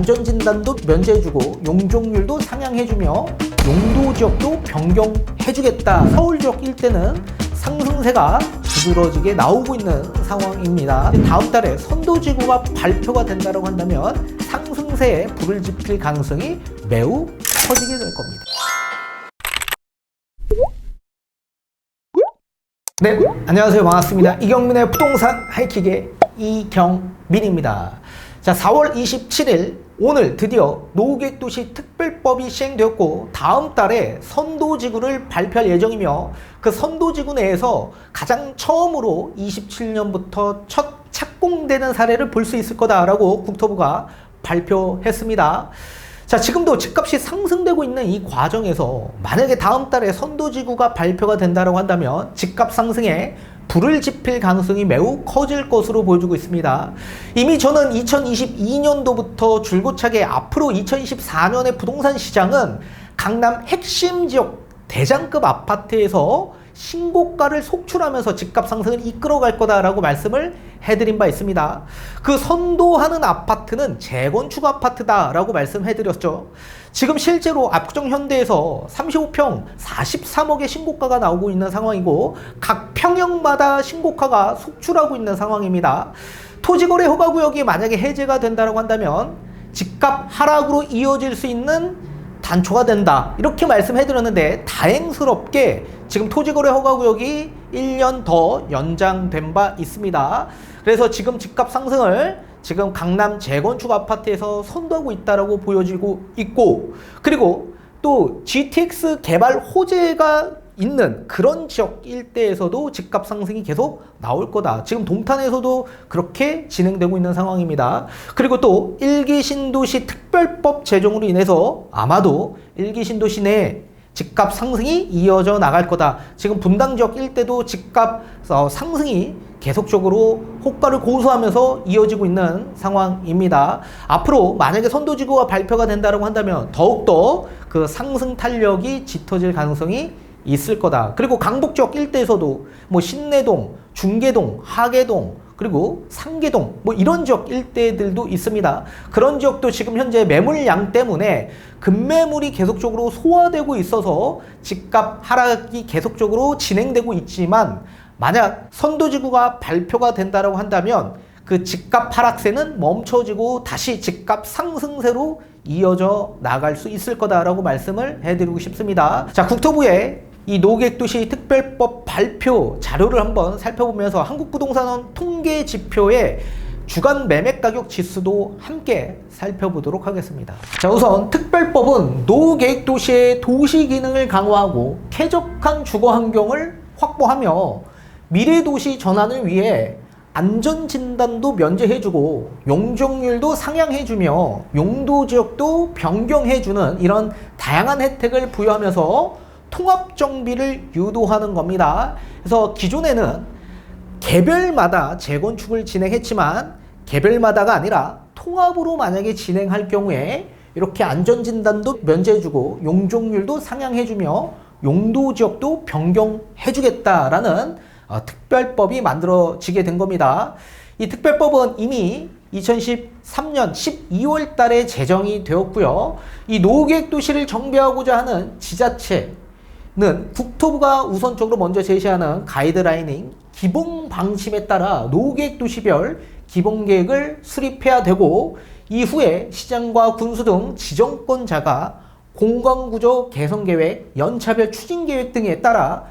안전진단도 면제해주고 용적률도 상향해주며 용도지역도 변경해주겠다. 서울 지역 일대는 상승세가 두드러지게 나오고 있는 상황입니다. 다음 달에 선도지구가 발표가 된다고 한다면 상승세에 불을 지필 가능성이 매우 커지게 될 겁니다. 네, 안녕하세요. 반갑습니다. 이경민의 부동산 하이킥의 이경민입니다. 자, 4월 27일 오늘 드디어 노후계획도시 특별법이 시행되었고 다음 달에 선도지구를 발표할 예정이며 그 선도지구 내에서 가장 처음으로 27년부터 첫 착공되는 사례를 볼 수 있을 거다라고 국토부가 발표했습니다. 자, 지금도 집값이 상승되고 있는 이 과정에서 만약에 다음 달에 선도지구가 발표가 된다고 한다면 집값 상승에 불을 지필 가능성이 매우 커질 것으로 보여지고 있습니다. 이미 저는 2022년도부터 줄곧차게 앞으로 2024년의 부동산 시장은 강남 핵심 지역 대장급 아파트에서 신고가를 속출하면서 집값 상승을 이끌어갈 거다라고 말씀을 해드린 바 있습니다. 그 선도하는 아파트는 재건축 아파트다라고 말씀해드렸죠. 지금 실제로 압구정 현대에서 35평 43억의 신고가가 나오고 있는 상황이고 각 평형마다 신고가가 속출하고 있는 상황입니다. 토지거래 허가구역이 만약에 해제가 된다고 한다면 집값 하락으로 이어질 수 있는 단초가 된다 이렇게 말씀해드렸는데 다행스럽게 지금 토지거래 허가구역이 1년 더 연장된 바 있습니다. 그래서 지금 집값 상승을 지금 강남 재건축 아파트에서 선도하고 있다라고 보여지고 있고 그리고 또 GTX 개발 호재가 있는 그런 지역 일대에서도 집값 상승이 계속 나올 거다. 지금 동탄에서도 그렇게 진행되고 있는 상황입니다. 그리고 또 1기 신도시 특별법 제정으로 인해서 아마도 1기 신도시 내 집값 상승이 이어져 나갈 거다. 지금 분당 지역 일대도 집값 상승이 계속적으로 호가를 고수하면서 이어지고 있는 상황입니다. 앞으로 만약에 선도지구가 발표가 된다고 한다면 더욱더 그 상승 탄력이 짙어질 가능성이 있을 거다. 그리고 강북 지역 일대에서도 뭐 신내동, 중계동, 하계동, 그리고 상계동 뭐 이런 지역 일대들도 있습니다. 그런 지역도 지금 현재 매물량 때문에 급매물이 계속적으로 소화되고 있어서 집값 하락이 계속적으로 진행되고 있지만 만약 선도지구가 발표가 된다고 한다면 그 집값 하락세는 멈춰지고 다시 집값 상승세로 이어져 나갈 수 있을 거다라고 말씀을 해드리고 싶습니다. 자, 국토부의 이 노후계획도시 특별법 발표 자료를 한번 살펴보면서 한국부동산원 통계 지표의 주간 매매가격 지수도 함께 살펴보도록 하겠습니다. 자, 우선 특별법은 노후계획도시의 도시기능을 강화하고 쾌적한 주거환경을 확보하며 미래도시 전환을 위해 안전진단도 면제해주고 용적률도 상향해주며 용도지역도 변경해주는 이런 다양한 혜택을 부여하면서 통합정비를 유도하는 겁니다. 그래서 기존에는 개별마다 재건축을 진행했지만 개별마다가 아니라 통합으로 만약에 진행할 경우에 이렇게 안전진단도 면제해주고 용적률도 상향해주며 용도지역도 변경해주겠다라는 특별법이 만들어지게 된 겁니다. 이 특별법은 이미 2013년 12월 달에 제정이 되었고요. 이 노후계획도시를 정비하고자 하는 지자체는 국토부가 우선적으로 먼저 제시하는 가이드라인인 기본 방침에 따라 노후계획도시별 기본계획을 수립해야 되고 이후에 시장과 군수 등 지정권자가 공간구조 개선계획, 연차별 추진계획 등에 따라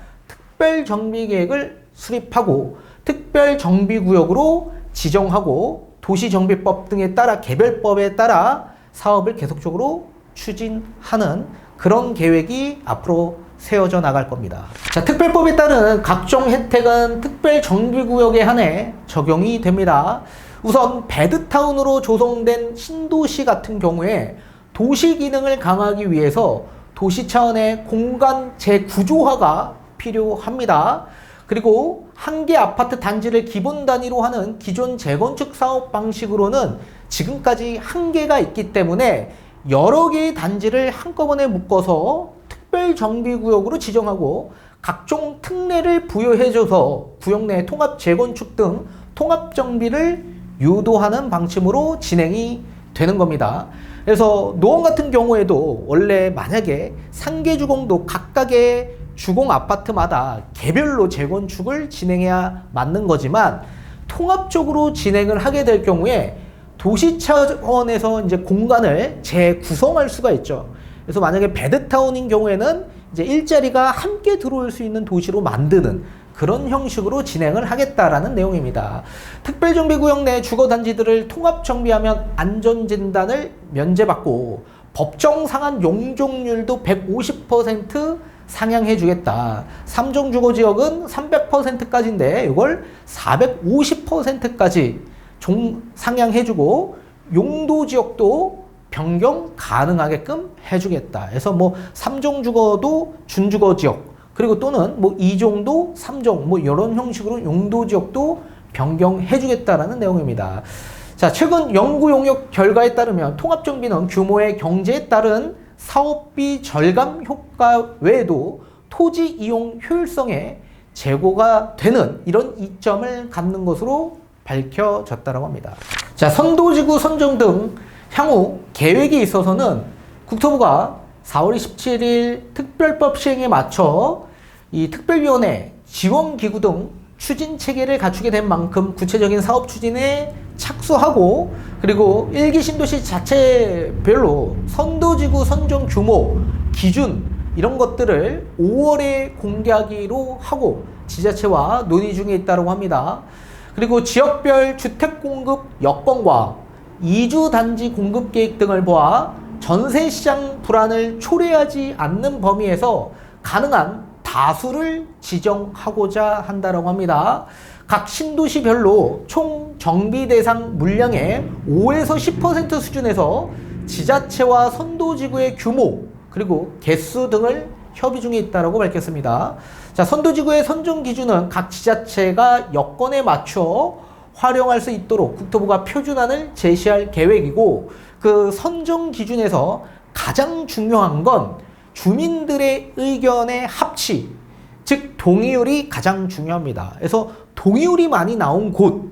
특별정비계획을 수립하고 특별정비구역으로 지정하고 도시정비법 등에 따라 개별법에 따라 사업을 계속적으로 추진하는 그런 계획이 앞으로 세워져 나갈 겁니다. 자, 특별법에 따른 각종 혜택은 특별정비구역에 한해 적용이 됩니다. 우선 배드타운으로 조성된 신도시 같은 경우에 도시 기능을 강화하기 위해서 도시 차원의 공간 재구조화가 필요합니다. 그리고 한 개 아파트 단지를 기본 단위로 하는 기존 재건축 사업 방식으로는 지금까지 한계가 있기 때문에 여러 개의 단지를 한꺼번에 묶어서 특별정비구역으로 지정하고 각종 특례를 부여해줘서 구역 내 통합 재건축 등 통합정비를 유도하는 방침으로 진행이 되는 겁니다. 그래서 노원 같은 경우에도 원래 만약에 상계 주공도 각각의 주공 아파트마다 개별로 재건축을 진행해야 맞는 거지만 통합적으로 진행을 하게 될 경우에 도시 차원에서 이제 공간을 재구성할 수가 있죠. 그래서 만약에 베드타운인 경우에는 이제 일자리가 함께 들어올 수 있는 도시로 만드는 그런 형식으로 진행을 하겠다라는 내용입니다. 특별정비구역 내 주거단지들을 통합정비하면 안전진단을 면제받고 법정 상한 용적률도 150% 상향해주겠다. 3종 주거지역은 300%까지인데 이걸 450%까지 상향해주고 용도지역도 변경 가능하게끔 해주겠다. 그래서 뭐 3종 주거도 준주거지역 그리고 또는 뭐 2종도 3종 뭐 이런 형식으로 용도지역도 변경해주겠다라는 내용입니다. 자, 최근 연구 용역 결과에 따르면 통합정비는 규모의 경제에 따른 사업비 절감 효과 외에도 토지 이용 효율성에 제고가 되는 이런 이점을 갖는 것으로 밝혀졌다고 합니다. 자, 선도지구 선정 등 향후 계획에 있어서는 국토부가 4월 27일 특별법 시행에 맞춰 이 특별위원회, 지원기구 등 추진 체계를 갖추게 된 만큼 구체적인 사업 추진에 착수하고 그리고 일기 신도시 자체별로 선도지구 선정 규모, 기준 이런 것들을 5월에 공개하기로 하고 지자체와 논의 중에 있다고 합니다. 그리고 지역별 주택 공급 여건과 이주 단지 공급 계획 등을 보아 전세시장 불안을 초래하지 않는 범위에서 가능한 다수를 지정하고자 한다고 합니다. 각 신도시별로 총 정비 대상 물량의 5에서 10% 수준에서 지자체와 선도지구의 규모 그리고 개수 등을 협의 중에 있다고 밝혔습니다. 자, 선도지구의 선정 기준은 각 지자체가 여건에 맞춰 활용할 수 있도록 국토부가 표준안을 제시할 계획이고 그 선정 기준에서 가장 중요한 건 주민들의 의견의 합치, 즉 동의율이 가장 중요합니다. 그래서 동의율이 많이 나온 곳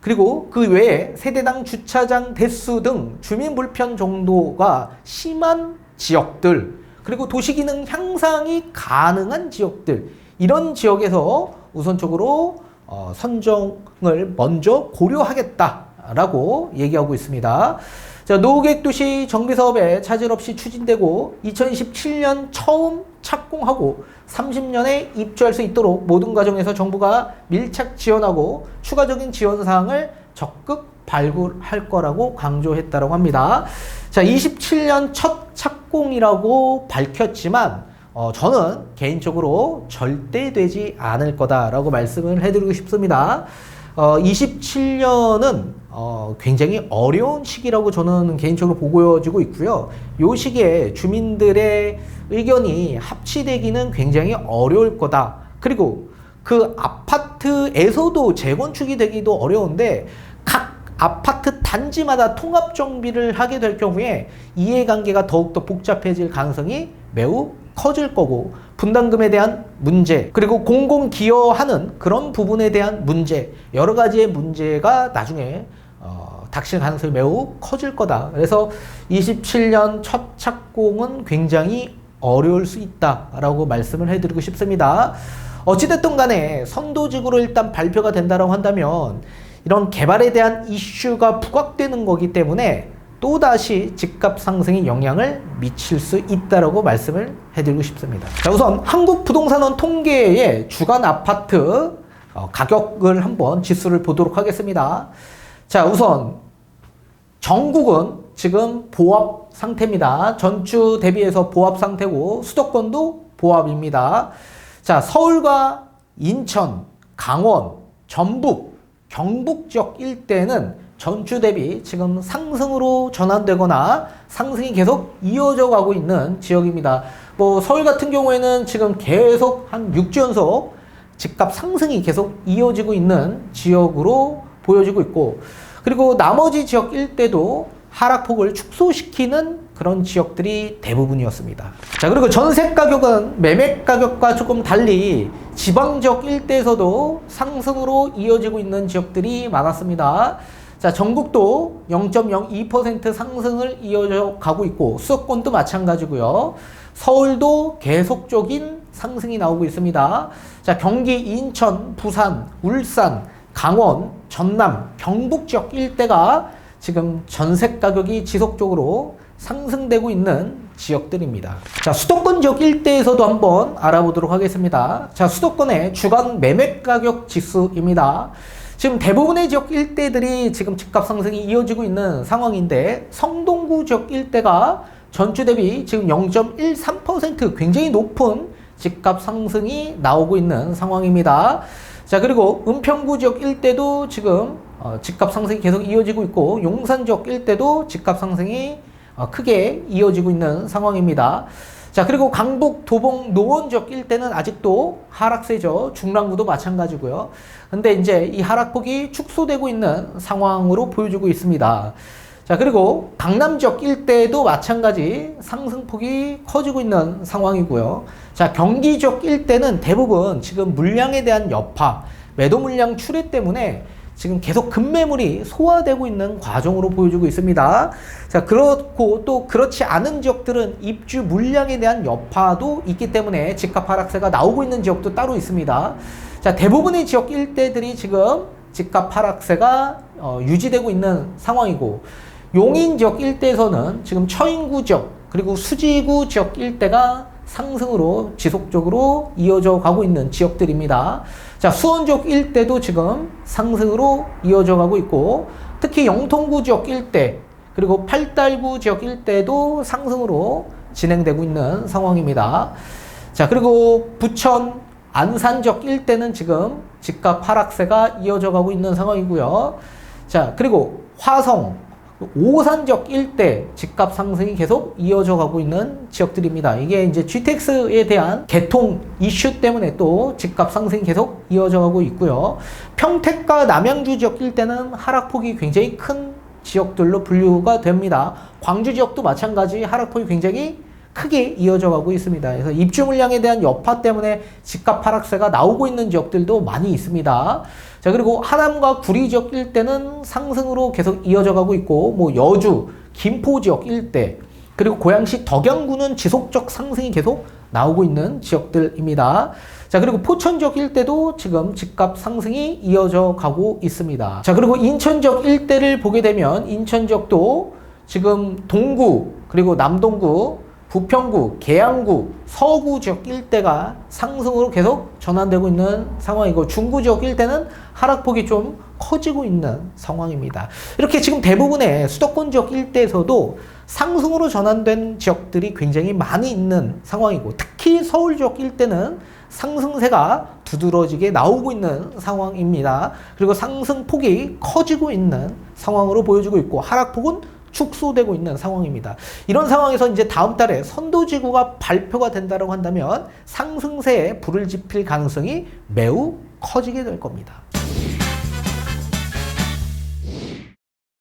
그리고 그 외에 세대당 주차장 대수 등 주민 불편 정도가 심한 지역들 그리고 도시기능 향상이 가능한 지역들 이런 지역에서 우선적으로 선정을 먼저 고려하겠다라고 얘기하고 있습니다. 자, 노후계획도시 정비사업에 차질 없이 추진되고 2027년 처음 착공하고 30년에 입주할 수 있도록 모든 과정에서 정부가 밀착 지원하고 추가적인 지원 사항을 적극 발굴할 거라고 강조했다고 합니다. 자, 27년 첫 착공이라고 밝혔지만 저는 개인적으로 절대 되지 않을 거다라고 말씀을 해드리고 싶습니다. 27년은 굉장히 어려운 시기라고 저는 개인적으로 보여지고 있고요. 이 시기에 주민들의 의견이 합치되기는 굉장히 어려울 거다. 그리고 그 아파트에서도 재건축이 되기도 어려운데 각 아파트 단지마다 통합 정비를 하게 될 경우에 이해관계가 더욱더 복잡해질 가능성이 매우 커질 거고 분담금에 대한 문제 그리고 공공기여하는 그런 부분에 대한 문제 여러 가지의 문제가 나중에 닥칠 가능성이 매우 커질 거다. 그래서 27년 첫 착공은 굉장히 어려울 수 있다라고 말씀을 해드리고 싶습니다. 어찌됐든 간에 선도지구로 일단 발표가 된다고 한다면 이런 개발에 대한 이슈가 부각되는 거기 때문에 또다시 집값 상승에 영향을 미칠 수 있다고 말씀을 해드리고 싶습니다. 자, 우선 한국부동산원 통계의 주간 아파트 가격을 한번 지수를 보도록 하겠습니다. 자, 우선 전국은 지금 보합 상태입니다. 전주 대비해서 보합 상태고 수도권도 보합입니다. 자, 서울과 인천, 강원, 전북, 경북 지역 일대는 전주 대비 지금 상승으로 전환되거나 상승이 계속 이어져 가고 있는 지역입니다. 뭐 서울 같은 경우에는 지금 계속 한 6주 연속 집값 상승이 계속 이어지고 있는 지역으로 보여지고 있고 그리고 나머지 지역 일대도 하락폭을 축소시키는 그런 지역들이 대부분이었습니다. 자, 그리고 전세 가격은 매매 가격과 조금 달리 지방 지역 일대에서도 상승으로 이어지고 있는 지역들이 많았습니다. 자, 전국도 0.02% 상승을 이어져 가고 있고 수도권도 마찬가지고요. 서울도 계속적인 상승이 나오고 있습니다. 자, 경기, 인천, 부산, 울산, 강원, 전남, 경북 지역 일대가 지금 전세 가격이 지속적으로 상승되고 있는 지역들입니다. 자, 수도권 지역 일대에서도 한번 알아보도록 하겠습니다. 자, 수도권의 주간 매매 가격 지수입니다. 지금 대부분의 지역 일대들이 지금 집값 상승이 이어지고 있는 상황인데 성동구 지역 일대가 전주 대비 지금 0.13% 굉장히 높은 집값 상승이 나오고 있는 상황입니다. 자, 그리고 은평구 지역 일대도 지금 집값 상승이 계속 이어지고 있고 용산 지역 일대도 집값 상승이 크게 이어지고 있는 상황입니다. 자, 그리고 강북, 도봉, 노원 지역 일대는 아직도 하락세죠. 중랑구도 마찬가지고요. 근데 이제 이 하락폭이 축소되고 있는 상황으로 보여주고 있습니다. 자, 그리고 강남 지역 일대도 마찬가지 상승폭이 커지고 있는 상황이고요. 자, 경기 지역 일대는 대부분 지금 물량에 대한 여파, 매도 물량 출회 때문에 지금 계속 급매물이 소화되고 있는 과정으로 보여주고 있습니다. 자, 그렇고 또 그렇지 않은 지역들은 입주 물량에 대한 여파도 있기 때문에 집값 하락세가 나오고 있는 지역도 따로 있습니다. 자, 대부분의 지역 일대들이 지금 집값 하락세가 유지되고 있는 상황이고 용인 지역 일대에서는 지금 처인구 지역 그리고 수지구 지역 일대가 상승으로 지속적으로 이어져 가고 있는 지역들입니다. 자, 수원 지역 일대도 지금 상승으로 이어져 가고 있고 특히 영통구 지역 일대 그리고 팔달구 지역 일대도 상승으로 진행되고 있는 상황입니다. 자, 그리고 부천, 안산 지역 일대는 지금 집값 하락세가 이어져 가고 있는 상황이고요. 자, 그리고 화성, 오산 지역 일대 집값 상승이 계속 이어져 가고 있는 지역들입니다. 이게 이제 GTX에 대한 개통 이슈 때문에 또 집값 상승이 계속 이어져 가고 있고요. 평택과 남양주 지역 일대는 하락폭이 굉장히 큰 지역들로 분류가 됩니다. 광주 지역도 마찬가지 하락폭이 굉장히 크게 이어져 가고 있습니다. 그래서 입주 물량에 대한 여파 때문에 집값 하락세가 나오고 있는 지역들도 많이 있습니다. 자, 그리고 하남과 구리 지역 일대는 상승으로 계속 이어져 가고 있고 뭐 여주, 김포 지역 일대 그리고 고양시 덕양구는 지속적 상승이 계속 나오고 있는 지역들입니다. 자, 그리고 포천 지역 일대도 지금 집값 상승이 이어져 가고 있습니다. 자, 그리고 인천 지역 일대를 보게 되면 인천 지역도 지금 동구 그리고 남동구 부평구, 계양구, 서구 지역 일대가 상승으로 계속 전환되고 있는 상황이고 중구 지역 일대는 하락폭이 좀 커지고 있는 상황입니다. 이렇게 지금 대부분의 수도권 지역 일대에서도 상승으로 전환된 지역들이 굉장히 많이 있는 상황이고 특히 서울 지역 일대는 상승세가 두드러지게 나오고 있는 상황입니다. 그리고 상승폭이 커지고 있는 상황으로 보여지고 있고 하락폭은 축소되고 있는 상황입니다. 이런 상황에서 이제 다음 달에 선도지구가 발표가 된다고 한다면 상승세에 불을 지필 가능성이 매우 커지게 될 겁니다.